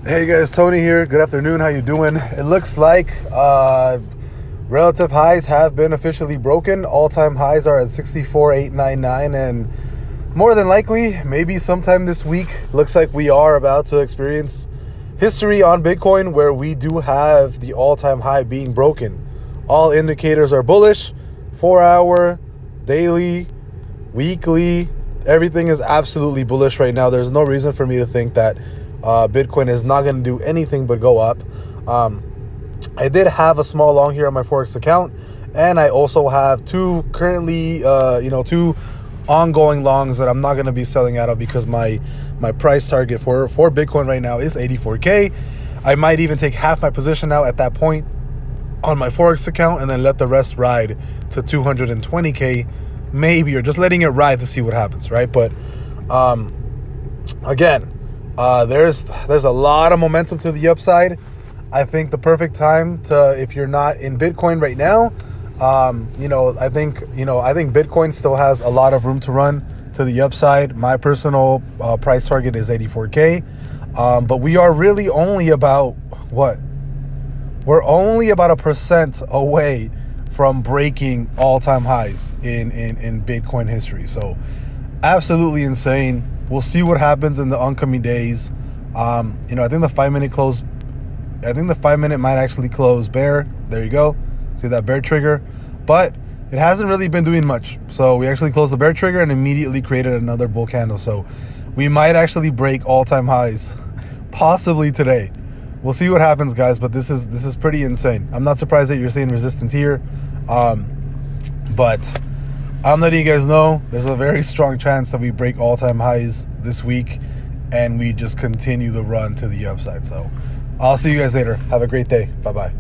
Hey guys, Tony here. Good afternoon. How you doing? It looks like relative highs have been officially broken. All-time highs are at 64,899, and more than likely, maybe sometime this week, looks like we are about to experience history on Bitcoin where we do have the all-time high being broken. All indicators are bullish. 4-hour, daily, weekly, everything is absolutely bullish right now. There's no reason for me to think that Bitcoin is not going to do anything but go up. I did have a small long here on my Forex account, and I also have two currently, two ongoing longs that I'm not going to be selling out of because my price target for Bitcoin right now is 84K. I might even take half my position out at that point on my Forex account and then let the rest ride to 220K maybe, or just letting it ride to see what happens, right? But again, there's a lot of momentum to the upside. I think the perfect time to, if you're not in Bitcoin right now, I think Bitcoin still has a lot of room to run to the upside. My personal price target is 84K, but we are really only about what? We're only about 1% away from breaking all-time highs in Bitcoin history. So absolutely insane. We'll see what happens in the oncoming days. I think the 5-minute close, I think the 5-minute might actually close bear. There you go. See that bear trigger? But it hasn't really been doing much. So we actually closed the bear trigger and immediately created another bull candle. So we might actually break all-time highs possibly today. We'll see what happens, guys, but this is pretty insane. I'm not surprised that you're seeing resistance here. But I'm letting you guys know there's a very strong chance that we break all-time highs this week and we just continue the run to the upside. So I'll see you guys later. Have a great day. Bye-bye.